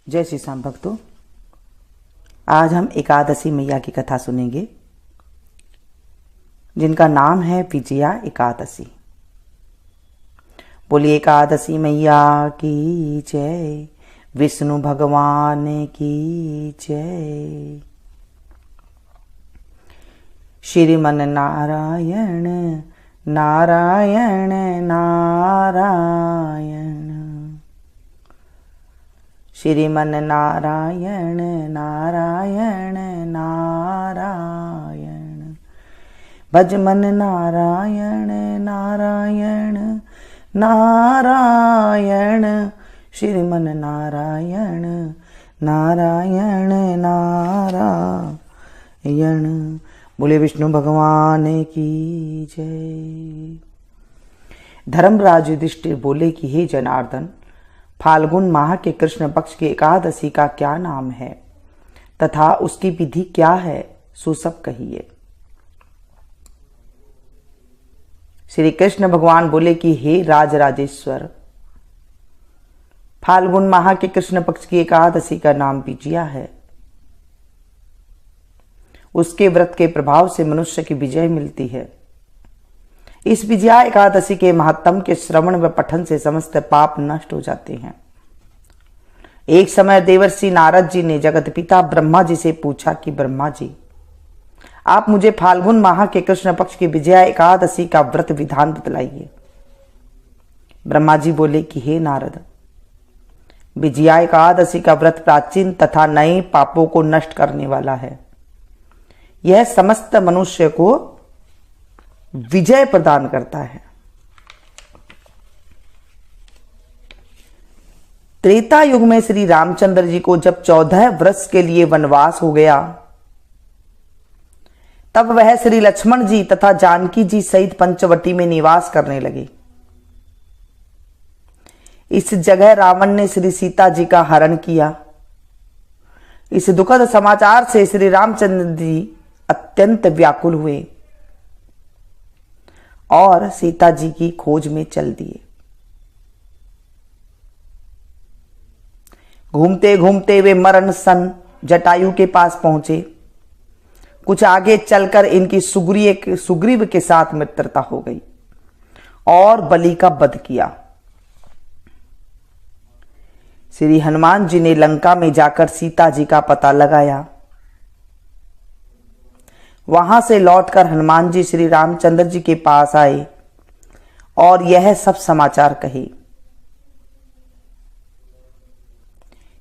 जय श्री श्याम भक्तों, आज हम एकादशी मैया की कथा सुनेंगे जिनका नाम है विजया एकादशी। बोलिए एकादशी मैया की जय, विष्णु भगवान की जय। श्रीमन नारायण नारायण नारायण, श्रीमन नारायण नारायण नारायण, भजमन नारायण नारायण नारायण, श्रीमन नारायण नारायण नारायण। बोले विष्णु भगवान की जय। धर्मराज युधिष्ठिर बोले कि हे जनार्दन, फाल्गुन माह के कृष्ण पक्ष की एकादशी का क्या नाम है तथा उसकी विधि क्या है, सो सब कहिए। श्री कृष्ण भगवान बोले कि हे राजराजेश्वर, फाल्गुन माह के कृष्ण पक्ष की एकादशी का नाम विजया है। उसके व्रत के प्रभाव से मनुष्य की विजय मिलती है। इस विजया एकादशी के महात्म के श्रवण व पठन से समस्त पाप नष्ट हो जाते हैं। एक समय देवर्षि नारद जी ने जगत पिता ब्रह्मा जी से पूछा कि ब्रह्मा जी, आप मुझे फाल्गुन माह के कृष्ण पक्ष की विजया एकादशी का व्रत विधान बतलाइए। ब्रह्मा जी बोले कि हे नारद, विजया एकादशी का व्रत प्राचीन तथा नए पापों को नष्ट करने वाला है। यह समस्त मनुष्य को विजय प्रदान करता है। त्रेता युग में श्री रामचंद्र जी को जब 14 वर्ष के लिए वनवास हो गया, तब वह श्री लक्ष्मण जी तथा जानकी जी सहित पंचवटी में निवास करने लगे। इस जगह रावण ने श्री सीता जी का हरण किया। इस दुखद समाचार से श्री रामचंद्र जी अत्यंत व्याकुल हुए और सीता जी की खोज में चल दिए। घूमते घूमते वे मरण सन जटायु के पास पहुंचे। कुछ आगे चलकर इनकी सुग्रीव के साथ मित्रता हो गई और बलि का वध किया। श्री हनुमान जी ने लंका में जाकर सीता जी का पता लगाया। वहां से लौटकर हनुमान जी श्री रामचंद्र जी के पास आए और यह सब समाचार कहे।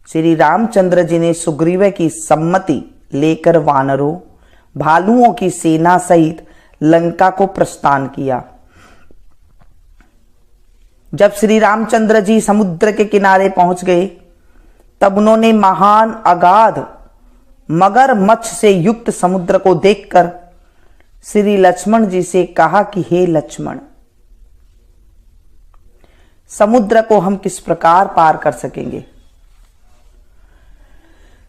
श्री रामचंद्र जी ने सुग्रीव की सम्मति लेकर वानरों भालुओं की सेना सहित लंका को प्रस्थान किया। जब श्री रामचंद्र जी समुद्र के किनारे पहुंच गए, तब उन्होंने महान अगाध मगर मच्छ से युक्त समुद्र को देखकर श्री लक्ष्मण जी से कहा कि हे लक्ष्मण, समुद्र को हम किस प्रकार पार कर सकेंगे।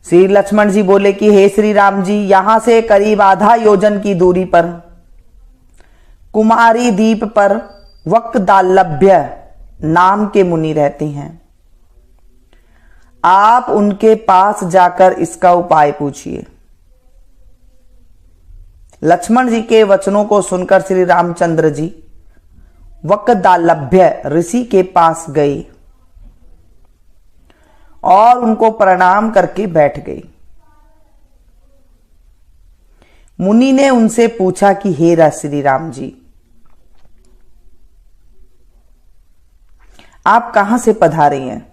श्री लक्ष्मण जी बोले कि हे श्री राम जी, यहां से करीब आधा योजन की दूरी पर कुमारी द्वीप पर वक्दालभ्य नाम के मुनि रहते हैं। आप उनके पास जाकर इसका उपाय पूछिए। लक्ष्मण जी के वचनों को सुनकर श्री रामचंद्र जी वक्दालभ्य ऋषि के पास गए और उनको प्रणाम करके बैठ गए। मुनि ने उनसे पूछा कि हे श्री राम जी, आप कहां से पधारे हैं।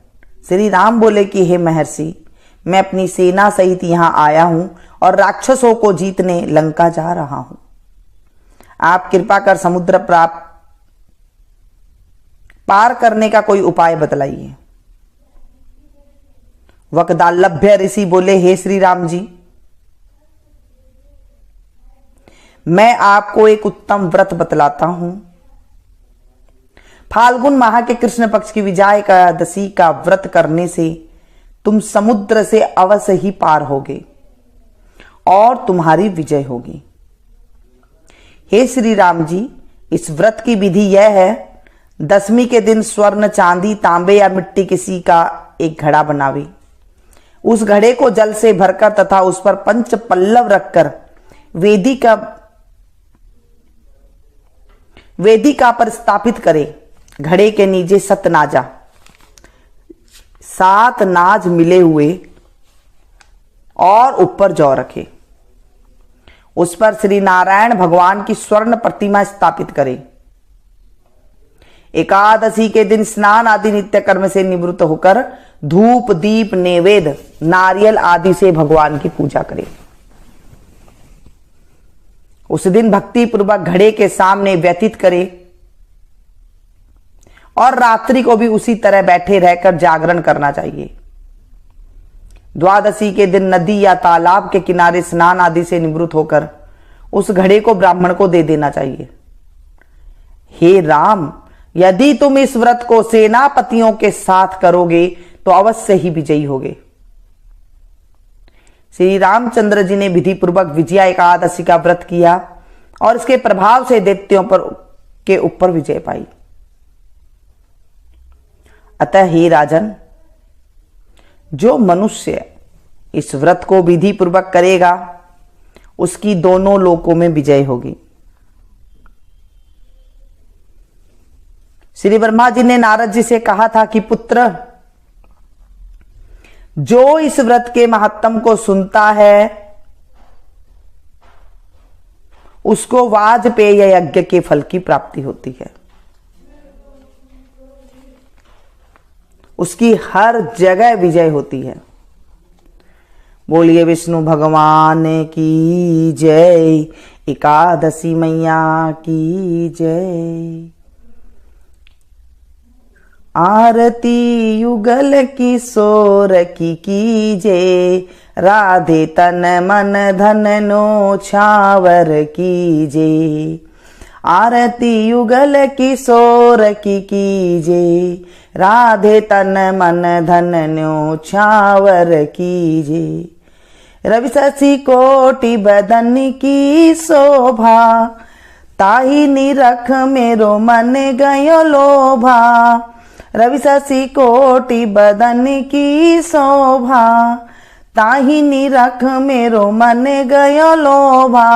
श्री राम बोले कि हे महर्षि, मैं अपनी सेना सहित यहां आया हूं और राक्षसों को जीतने लंका जा रहा हूं। आप कृपा कर समुद्र पार करने का कोई उपाय बतलाइए। वक्दालभ्य ऋषि बोले हे श्री राम जी, मैं आपको एक उत्तम व्रत बतलाता हूं। फाल्गुन माह के कृष्ण पक्ष की विजया एकादशी का व्रत करने से तुम समुद्र से अवश्य ही पार होगे और तुम्हारी विजय होगी। हे श्री राम जी, इस व्रत की विधि यह है, दशमी के दिन स्वर्ण चांदी तांबे या मिट्टी किसी का एक घड़ा बनावे, उस घड़े को जल से भरकर तथा उस पर पंच पल्लव रखकर वेदिका पर स्थापित करे। घड़े के नीचे 7 नाज मिले हुए और ऊपर जौ रखे। उस पर श्री नारायण भगवान की स्वर्ण प्रतिमा स्थापित करे। एकादशी के दिन स्नान आदि नित्य कर्म से निवृत्त होकर धूप दीप नैवेद्य नारियल आदि से भगवान की पूजा करे। उस दिन भक्ति पूर्वक घड़े के सामने व्यतीत करे और रात्रि को भी उसी तरह बैठे रहकर जागरण करना चाहिए। द्वादशी के दिन नदी या तालाब के किनारे स्नान आदि से निवृत्त होकर उस घड़े को ब्राह्मण को दे देना चाहिए। हे राम, यदि तुम इस व्रत को सेनापतियों के साथ करोगे तो अवश्य ही विजयी होगे। श्री रामचंद्र जी ने विधि पूर्वक विजया एकादशी का व्रत किया और इसके प्रभाव से दैत्यों के ऊपर विजय पाई। अतः हे राजन, जो मनुष्य इस व्रत को विधि पूर्वक करेगा उसकी दोनों लोकों में विजय होगी। श्री ब्रह्मा जी ने नारद जी से कहा था कि पुत्र, जो इस व्रत के महात्म को सुनता है उसको वाजपेय यज्ञ के फल की प्राप्ति होती है। उसकी हर जगह विजय होती है। बोलिए विष्णु भगवान की जय, एकादशी मैया की जय। आरती युगल किशोर की कीजे, राधे तन मन धन नो छावर कीजे। आरती युगल किशोर की कीजे, राधे तन मन धन नो छावर कीजे। रवि शशि कोटि बदन की शोभा, ताही निरख मेरो मन गयो लोभा। रवि शशि कोटि बदन की शोभा, ताही निरख मेरो मन गयो लोभा।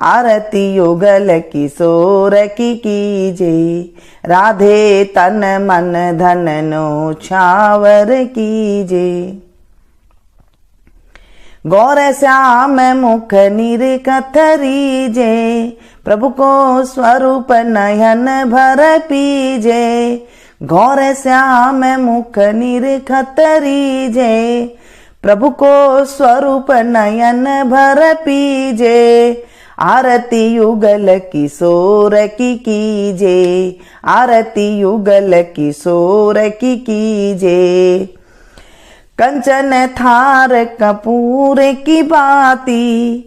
आरती युगल किशोर की कीजे, राधे तन मन धन नो छावर कीजे। गौर श्याम मुख निरखत रीजे, प्रभु को स्वरूप नयन भर पीजे। गौर श्याम मुख निरखत रीजे, प्रभु को स्वरूप नयन भर पीजे। आरती युगल किशोर की कीजे, आरती युगल किशोर की कीजे। कंचन थार कपूर की बाती,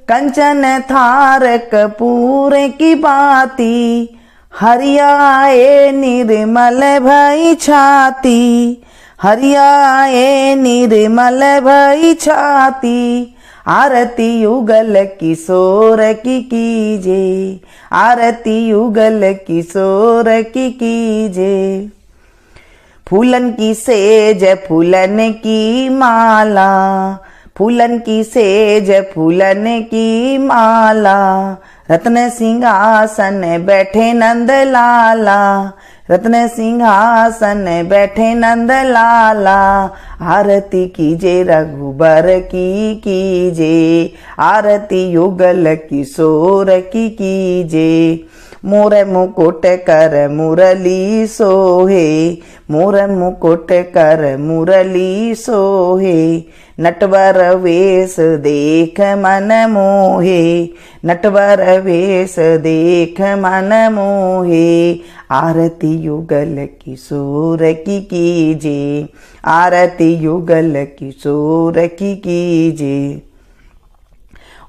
कंचन थार कपूर की बाती। हरियाए निर्मल भई छाती, हरियाए निर्मल भई छाती। आरती युगल किशोर की कीजे, आरती युगल किशोर की कीजे। फूलन की सेज फूलन की माला, फूलन की सेज फूलन की माला। रत्न सिंहासन बैठे नंद लाला, रत्न सिंहासन बैठे नंद लाला। आरती कीजे रघुबर की कीजे, आरती युगल किशोर की कीजे। मोर मुकुट कर मुरली सोहे, मोर मुकुट कर मुरली सोहे। नटवर वेश देख मन मोहे, नटवर वेश देख मन मोहे। आरती युगल किशोर की कीजे, आरती युगल किशोर की कीजे।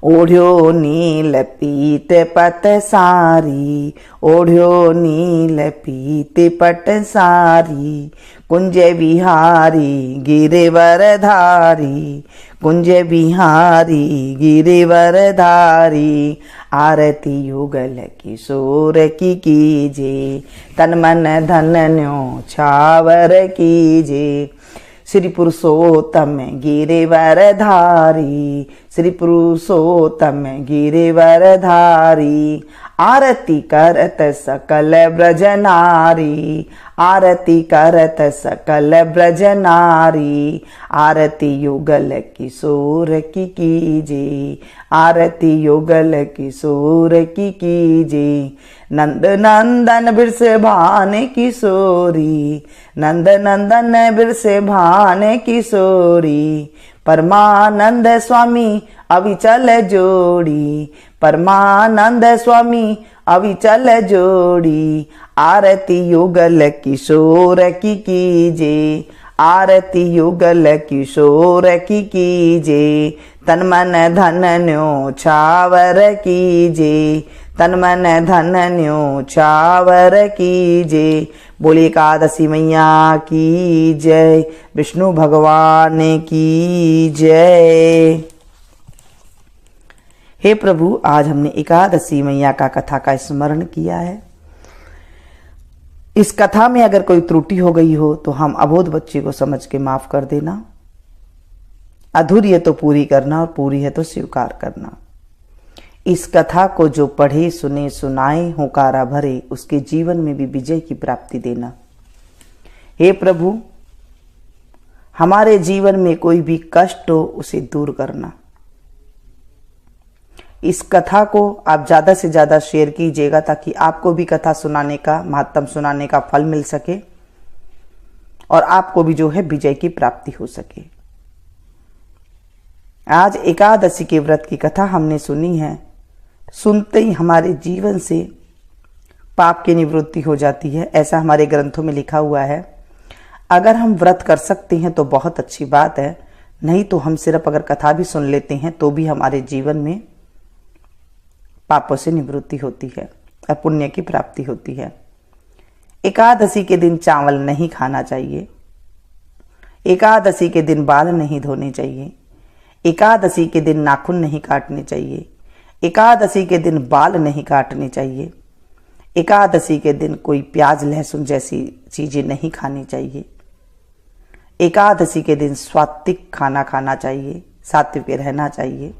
ओढ़्यो नील पीत पट सारी, ओढ़्यो नील पीत पट सारी। कुंज बिहारी गिरिवर धारी, कुंज बिहारी गिरिवर धारी। आरती युगल किशोर की कीजे, तन मन धन न्यो छावर कीजे। श्री पुरुषोत्तम गिरिवरधारी, श्री पुरुषोत्तम गिरिवरधारी। आरती करत सकल ब्रज नारी, आरती करत सकल ब्रज नारी। आरती युगल किशोर की कीजे, आरती युगल किशोर की कीजे। नंद नंदन बिरस भान किशोरी, नंद नंदन बिरस भान किशोरी। परमानंद स्वामी अविचल जोड़ी, परमानंद स्वामी अविचल जोड़ी। आरती युगल किशोर की कीजे, आरती युगल किशोर की कीजे। तन मन धन न्योछावर कीजे, तन मन धन न्योछावर कीजे। बोलिए एकादशी मैया की जय, विष्णु भगवान की जय। हे प्रभु, आज हमने एकादशी मैया का कथा का स्मरण किया है। इस कथा में अगर कोई त्रुटि हो गई हो तो हम अबोध बच्चे को समझ के माफ कर देना। अधूरी है तो पूरी करना और पूरी है तो स्वीकार करना। इस कथा को जो पढ़े सुने सुनाए होकारा भरे, उसके जीवन में भी विजय की प्राप्ति देना। हे प्रभु, हमारे जीवन में कोई भी कष्ट हो उसे दूर करना। इस कथा को आप ज़्यादा से ज़्यादा शेयर कीजिएगा ताकि आपको भी कथा सुनाने का, महात्म सुनाने का फल मिल सके और आपको भी जो है विजय की प्राप्ति हो सके। आज एकादशी के व्रत की कथा हमने सुनी है। सुनते ही हमारे जीवन से पाप की निवृत्ति हो जाती है, ऐसा हमारे ग्रंथों में लिखा हुआ है। अगर हम व्रत कर सकते हैं तो बहुत अच्छी बात है, नहीं तो हम सिर्फ अगर कथा भी सुन लेते हैं तो भी हमारे जीवन में पापों से निवृत्ति होती है और पुण्य की प्राप्ति होती है। एकादशी के दिन चावल नहीं खाना चाहिए, एकादशी के दिन बाल नहीं धोने चाहिए, एकादशी के दिन नाखून नहीं काटने चाहिए, एकादशी के दिन बाल नहीं काटने चाहिए, एकादशी के दिन कोई प्याज लहसुन जैसी चीजें नहीं खानी चाहिए। एकादशी के दिन सात्विक खाना खाना चाहिए, सात्विक रहना चाहिए,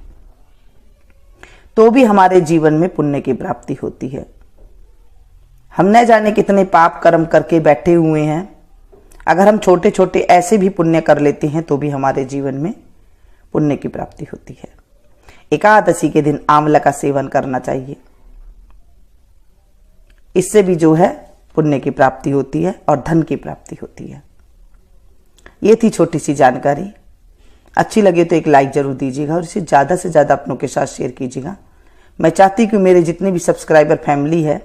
तो भी हमारे जीवन में पुण्य की प्राप्ति होती है। हम न जाने कितने पाप कर्म करके बैठे हुए हैं, अगर हम छोटे छोटे ऐसे भी पुण्य कर लेते हैं तो भी हमारे जीवन में पुण्य की प्राप्ति होती है। एकादशी के दिन आंवला का सेवन करना चाहिए, इससे भी जो है पुण्य की प्राप्ति होती है और धन की प्राप्ति होती है। ये थी छोटी सी जानकारी। अच्छी लगे तो एक लाइक जरूर दीजिएगा और इसे ज़्यादा से ज़्यादा अपनों के साथ शेयर कीजिएगा। मैं चाहती हूँ कि मेरे जितने भी सब्सक्राइबर फैमिली है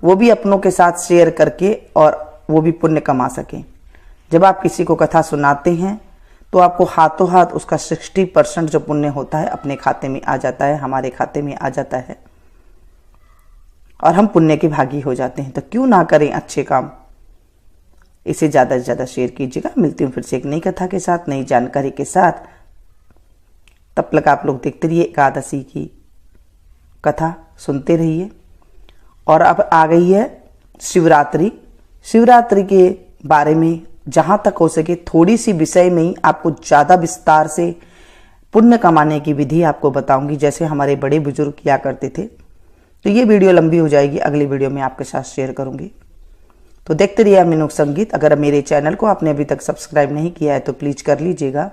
वो भी अपनों के साथ शेयर करके और वो भी पुण्य कमा सकें। जब आप किसी को कथा सुनाते हैं तो आपको हाथों हाथ उसका 60% जो पुण्य होता है अपने खाते में आ जाता है, हमारे खाते में आ जाता है और हम पुण्य के भागी हो जाते हैं। तो क्यों ना करें अच्छे काम। इसे ज़्यादा से ज़्यादा शेयर कीजिएगा। मिलती हूँ फिर से एक नई कथा के साथ, नई जानकारी के साथ। तब तक आप लोग देखते रहिए एकादशी की कथा, सुनते रहिए। और अब आ गई है शिवरात्रि। शिवरात्रि के बारे में जहाँ तक हो सके थोड़ी सी विषय में ही आपको ज़्यादा विस्तार से पुण्य कमाने की विधि आपको बताऊंगी, जैसे हमारे बड़े बुजुर्ग किया करते थे। तो ये वीडियो लंबी हो जाएगी, अगली वीडियो में आपके साथ शेयर करूंगी। तो देखते रहिए मीनू संगीत। अगर मेरे चैनल को आपने अभी तक सब्सक्राइब नहीं किया है तो प्लीज कर लीजिएगा।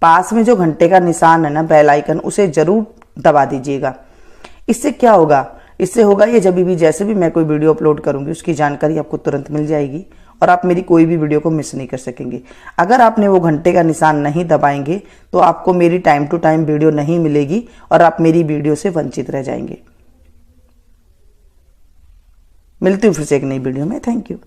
पास में जो घंटे का निशान है ना, बेल आइकन, उसे जरूर दबा दीजिएगा। इससे क्या होगा, इससे होगा ये जब भी जैसे भी मैं कोई वीडियो अपलोड करूंगी उसकी जानकारी आपको तुरंत मिल जाएगी और आप मेरी कोई भी वीडियो को मिस नहीं कर सकेंगे। अगर आपने वो घंटे का निशान नहीं दबाएंगे तो आपको मेरी टाइम टू टाइम वीडियो नहीं मिलेगी और आप मेरी वीडियो से वंचित रह जाएंगे। मिलती हूँ फिर से एक नई वीडियो में। Thank you.